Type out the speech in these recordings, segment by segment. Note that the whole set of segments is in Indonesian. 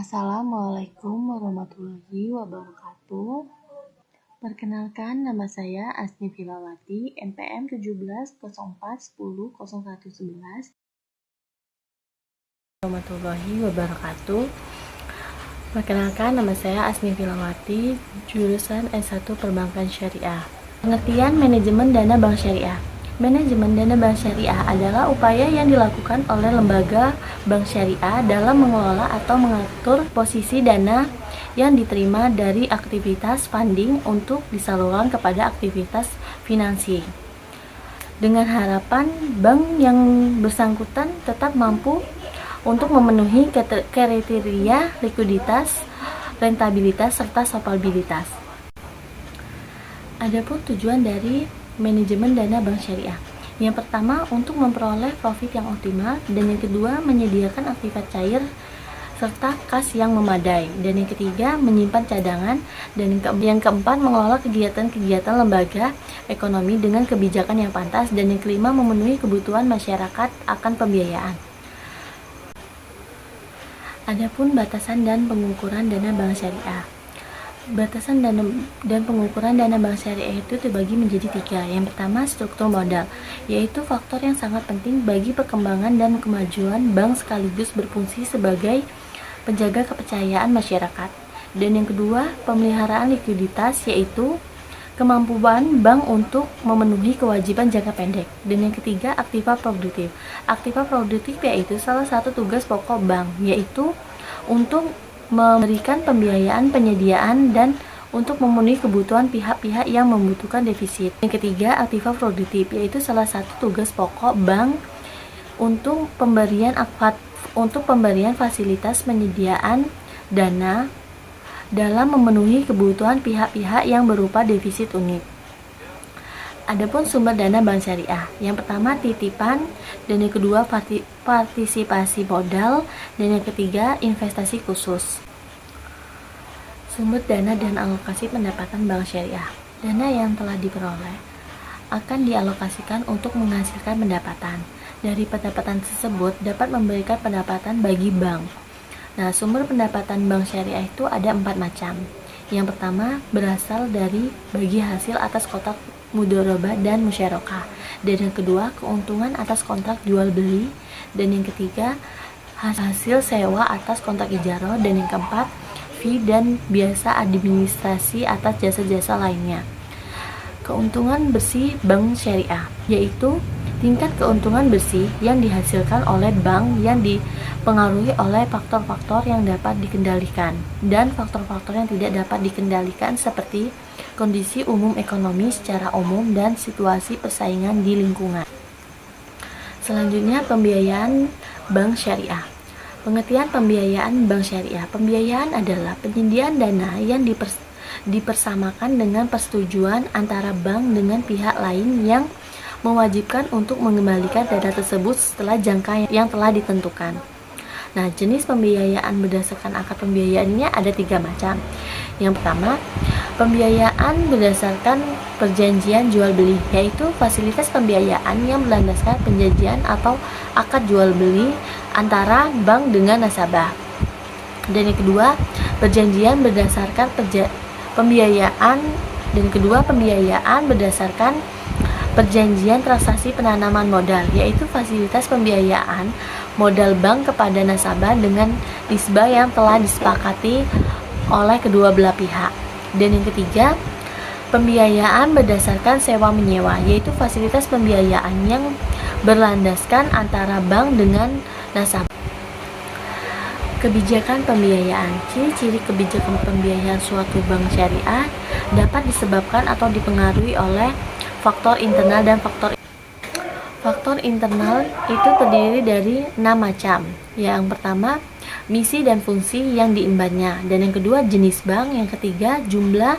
Assalamualaikum warahmatullahi wabarakatuh. Perkenalkan, nama saya Asni Filawati, NPM 1704100111. Warahmatullahi wabarakatuh. Perkenalkan, nama saya Asni Filawati, jurusan S1 Perbankan Syariah. Pengertian manajemen dana bank syariah. Manajemen dana bank syariah adalah upaya yang dilakukan oleh lembaga bank syariah dalam mengelola atau mengatur posisi dana yang diterima dari aktivitas funding untuk disalurkan kepada aktivitas finansial, dengan harapan bank yang bersangkutan tetap mampu untuk memenuhi kriteria likuiditas, rentabilitas, serta solvabilitas. Adapun tujuan dari manajemen dana bank syariah. Yang pertama, untuk memperoleh profit yang optimal, dan yang kedua, menyediakan aktiva cair serta kas yang memadai, dan yang ketiga, menyimpan cadangan, dan yang keempat, mengelola kegiatan-kegiatan lembaga ekonomi dengan kebijakan yang pantas, dan yang kelima, memenuhi kebutuhan masyarakat akan pembiayaan. Adapun batasan dan pengukuran dana bank syariah. Batasan dan pengukuran dana bank syariah itu terbagi menjadi 3. Yang pertama, struktur modal, yaitu faktor yang sangat penting bagi perkembangan dan kemajuan bank sekaligus berfungsi sebagai penjaga kepercayaan masyarakat. Dan yang kedua, pemeliharaan likuiditas, yaitu kemampuan bank untuk memenuhi kewajiban jangka pendek. Dan yang ketiga, aktiva produktif. Aktiva produktif yaitu salah satu tugas pokok bank, yaitu untuk memberikan pembiayaan, penyediaan, dan untuk memenuhi kebutuhan pihak-pihak yang membutuhkan defisit. Yang ketiga, aktiva produktif, yaitu salah satu tugas pokok bank untuk pemberian fasilitas penyediaan dana dalam memenuhi kebutuhan pihak-pihak yang berupa defisit unit. Adapun sumber dana bank syariah, yang pertama titipan, dan yang kedua partisipasi modal, dan yang ketiga investasi khusus. Sumber dana dan alokasi pendapatan bank syariah. Dana yang telah diperoleh akan dialokasikan untuk menghasilkan pendapatan. Dari pendapatan tersebut dapat memberikan pendapatan bagi bank. Nah, sumber pendapatan bank syariah itu ada 4 macam. Yang pertama, berasal dari bagi hasil atas kontrak mudharabah dan musyarakah. Dan yang kedua, keuntungan atas kontrak jual beli. Dan yang ketiga, hasil sewa atas kontrak ijarah. Dan yang keempat, fee dan biasa administrasi atas jasa-jasa lainnya. Keuntungan bersih bank syariah, yaitu tingkat keuntungan bersih yang dihasilkan oleh bank yang dipengaruhi oleh faktor-faktor yang dapat dikendalikan dan faktor-faktor yang tidak dapat dikendalikan, seperti kondisi umum ekonomi secara umum dan situasi persaingan di lingkungan. Selanjutnya, pembiayaan bank syariah. Pengertian pembiayaan bank syariah. Pembiayaan adalah penyediaan dana yang dipersamakan dengan persetujuan antara bank dengan pihak lain yang mewajibkan untuk mengembalikan dana tersebut setelah jangka yang telah ditentukan. Nah, jenis pembiayaan berdasarkan akad pembiayaannya ada 3 macam. Yang pertama, pembiayaan berdasarkan perjanjian jual beli, yaitu fasilitas pembiayaan yang berlandaskan perjanjian atau akad jual beli antara bank dengan nasabah. Dan yang kedua, perjanjian berdasarkan pembiayaan berdasarkan perjanjian transaksi penanaman modal, yaitu fasilitas pembiayaan modal bank kepada nasabah dengan nisbah yang telah disepakati oleh kedua belah pihak. Dan yang ketiga, pembiayaan berdasarkan sewa menyewa, yaitu fasilitas pembiayaan yang berlandaskan antara bank dengan nasabah. Kebijakan pembiayaan. Ciri-ciri kebijakan pembiayaan suatu bank syariah dapat disebabkan atau dipengaruhi oleh faktor internal dan faktor internal itu terdiri dari 6 macam. Yang pertama, misi dan fungsi yang diembannya, dan yang kedua, jenis bank, yang ketiga, jumlah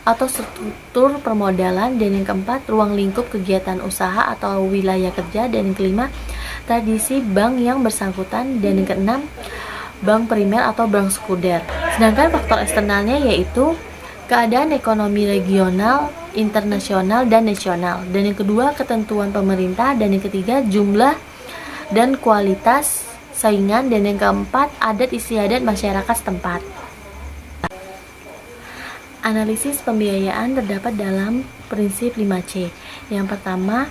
atau struktur permodalan, dan yang keempat, ruang lingkup kegiatan usaha atau wilayah kerja, dan yang kelima, tradisi bank yang bersangkutan, dan yang keenam, bank primer atau bank sekunder. Sedangkan faktor eksternalnya yaitu keadaan ekonomi regional, internasional, dan nasional. Dan yang kedua, ketentuan pemerintah. Dan yang ketiga, jumlah dan kualitas saingan, dan yang keempat, adat istiadat masyarakat setempat. Analisis pembiayaan terdapat dalam prinsip 5C. Yang pertama,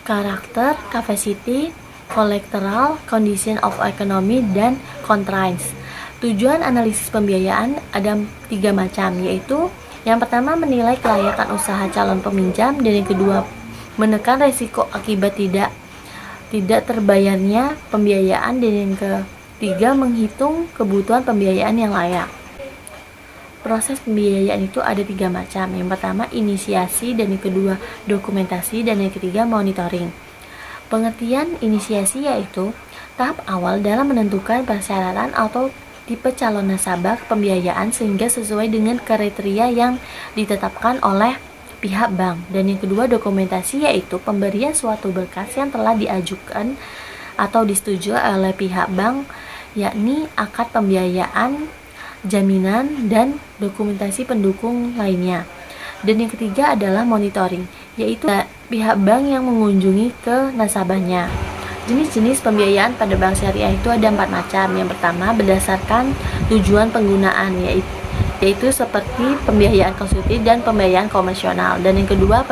karakter, capacity, collateral, condition of economy, dan constraints. Tujuan analisis pembiayaan ada 3 macam, yaitu yang pertama menilai kelayakan usaha calon peminjam, dan yang kedua menekan risiko akibat tidak terbayarnya pembiayaan, dan yang ketiga menghitung kebutuhan pembiayaan yang layak. Proses pembiayaan itu ada 3 macam. Yang pertama inisiasi, dan yang kedua dokumentasi, dan yang ketiga monitoring. Pengertian inisiasi yaitu tahap awal dalam menentukan persyaratan atau tipe calon nasabah pembiayaan sehingga sesuai dengan kriteria yang ditetapkan oleh pihak bank. Dan yang kedua dokumentasi yaitu pemberian suatu berkas yang telah diajukan atau disetujui oleh pihak bank, yakni akad pembiayaan, jaminan, dan dokumentasi pendukung lainnya. Dan yang ketiga adalah monitoring, yaitu pihak bank yang mengunjungi ke nasabahnya. Jenis-jenis pembiayaan pada bank syariah itu ada 4 macam. Yang pertama berdasarkan tujuan penggunaan, yaitu seperti pembiayaan konsumtif dan pembiayaan komersional. Dan yang kedua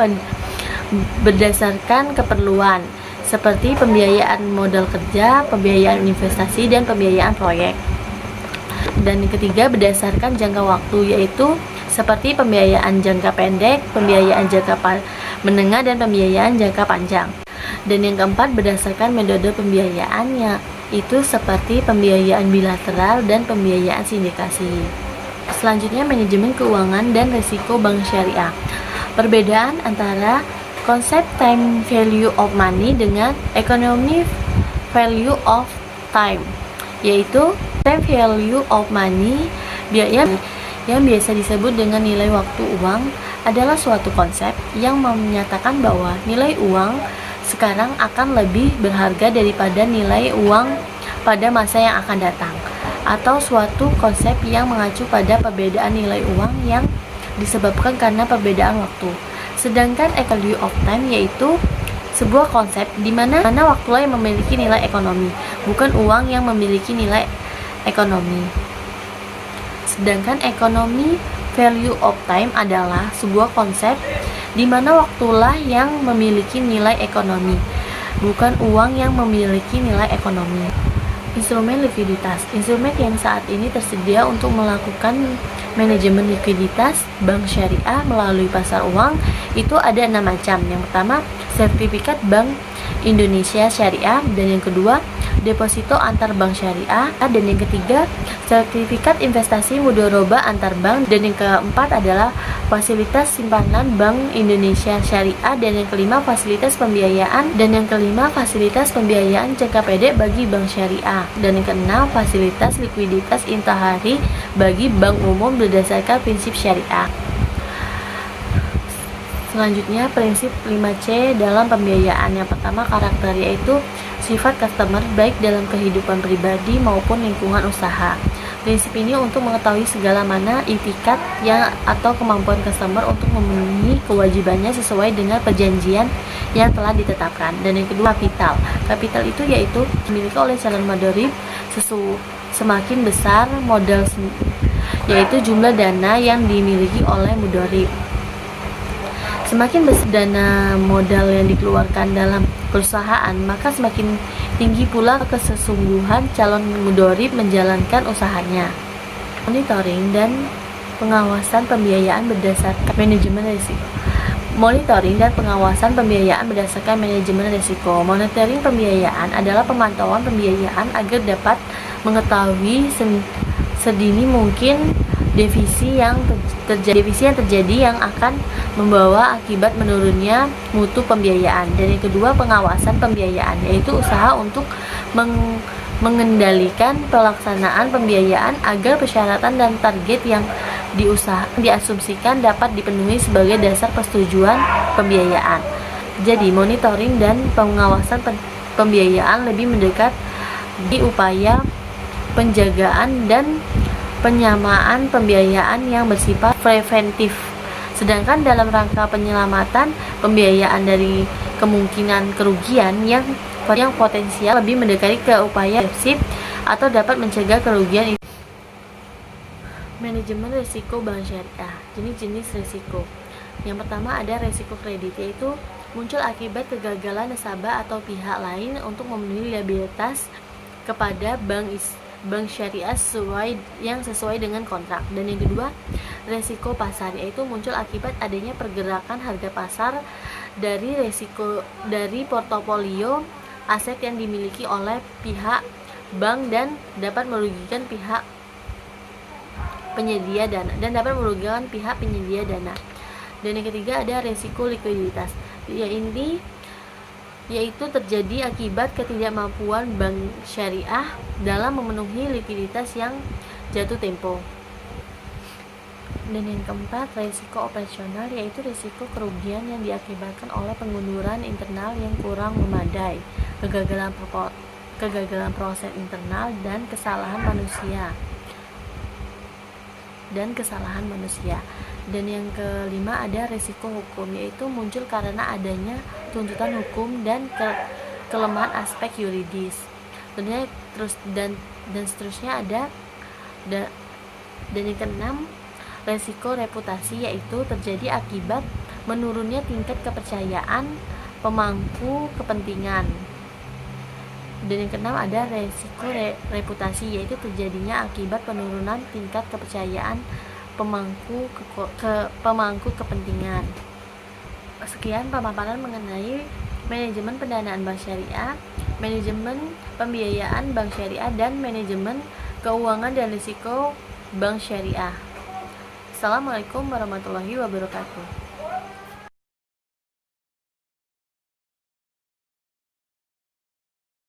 berdasarkan keperluan, seperti pembiayaan modal kerja, pembiayaan investasi, dan pembiayaan proyek. Dan yang ketiga berdasarkan jangka waktu, yaitu seperti pembiayaan jangka pendek, pembiayaan jangka menengah, dan pembiayaan jangka panjang. Dan yang keempat berdasarkan metode pembiayaannya, itu seperti pembiayaan bilateral dan pembiayaan sindikasi. Selanjutnya manajemen keuangan dan risiko bank syariah. Perbedaan antara konsep time value of money dengan economic value of time, yaitu time value of money yang biasa disebut dengan nilai waktu uang adalah suatu konsep yang menyatakan bahwa nilai uang sekarang akan lebih berharga daripada nilai uang pada masa yang akan datang, atau suatu konsep yang mengacu pada perbedaan nilai uang yang disebabkan karena perbedaan waktu. Sedangkan value of time yaitu sebuah konsep di mana waktulah yang memiliki nilai ekonomi, bukan uang yang memiliki nilai ekonomi. Sedangkan ekonomi value of time adalah sebuah konsep di mana waktulah yang memiliki nilai ekonomi, bukan uang yang memiliki nilai ekonomi. Instrumen likuiditas. Instrumen yang saat ini tersedia untuk melakukan manajemen likuiditas bank syariah melalui pasar uang itu ada 6 macam. Yang pertama, sertifikat Bank Indonesia Syariah, dan yang kedua, deposito antar bank syariah, dan yang ketiga, sertifikat investasi mudharabah antar bank, dan yang keempat adalah fasilitas simpanan Bank Indonesia Syariah, dan yang kelima fasilitas pembiayaan, dan yang kelima fasilitas pembiayaan jangka pendek bagi bank syariah, dan yang keenam fasilitas likuiditas intahari bagi bank umum berdasarkan prinsip syariah. Selanjutnya prinsip 5C dalam pembiayaan. Yang pertama karakter, yaitu sifat customer baik dalam kehidupan pribadi maupun lingkungan usaha. Prinsip ini untuk mengetahui segala mana itikat yang atau kemampuan customer untuk memenuhi kewajibannya sesuai dengan perjanjian yang telah ditetapkan. Dan yang kedua kapital. Kapital itu yaitu dimiliki oleh calon mudharib semakin besar modal, yaitu jumlah dana yang dimiliki oleh mudharib. Semakin besar dana modal yang dikeluarkan dalam perusahaan, maka semakin tinggi pula kesesungguhan calon mudharib menjalankan usahanya. Monitoring dan pengawasan pembiayaan berdasarkan manajemen risiko. Monitoring dan pengawasan pembiayaan berdasarkan manajemen risiko. Monitoring pembiayaan adalah pemantauan pembiayaan agar dapat mengetahui sedini mungkin defisi yang terjadi yang akan membawa akibat menurunnya mutu pembiayaan. Dan yang kedua pengawasan pembiayaan, yaitu usaha untuk mengendalikan pelaksanaan pembiayaan agar persyaratan dan target yang diasumsikan dapat dipenuhi sebagai dasar persetujuan pembiayaan. Jadi monitoring dan pengawasan pembiayaan lebih mendekat di upaya penjagaan dan penyamaan pembiayaan yang bersifat preventif. Sedangkan dalam rangka penyelamatan pembiayaan dari kemungkinan kerugian yang yang potensial lebih mendekati ke upaya defensif atau dapat mencegah kerugian. Manajemen risiko bank syariah. Jenis-jenis risiko. Yang pertama ada risiko kredit, yaitu muncul akibat kegagalan nasabah atau pihak lain untuk memenuhi liabilitas kepada bank syariah sesuai dengan kontrak. Dan yang kedua, risiko pasar, yaitu muncul akibat adanya pergerakan harga pasar dari portofolio aset yang dimiliki oleh pihak bank dan dapat merugikan pihak penyedia dana. Dan yang ketiga ada risiko likuiditas, yaitu terjadi akibat ketidakmampuan bank syariah dalam memenuhi likuiditas yang jatuh tempo. Dan yang keempat, risiko operasional, yaitu risiko kerugian yang diakibatkan oleh pengunduran internal yang kurang memadai, kegagalan proses internal dan kesalahan manusia. Dan yang kelima ada risiko hukum, yaitu muncul karena adanya tuntutan hukum dan kelemahan aspek yuridis. Dan seterusnya ada dan yang keenam, risiko reputasi, yaitu terjadi akibat menurunnya tingkat kepercayaan pemangku kepentingan. Dan yang keenam ada risiko reputasi, yaitu terjadinya akibat penurunan tingkat kepercayaan pemangku kepentingan. Sekian pemaparan mengenai manajemen pendanaan bank syariah, manajemen pembiayaan bank syariah, dan manajemen keuangan dan risiko bank syariah. Assalamualaikum warahmatullahi wabarakatuh.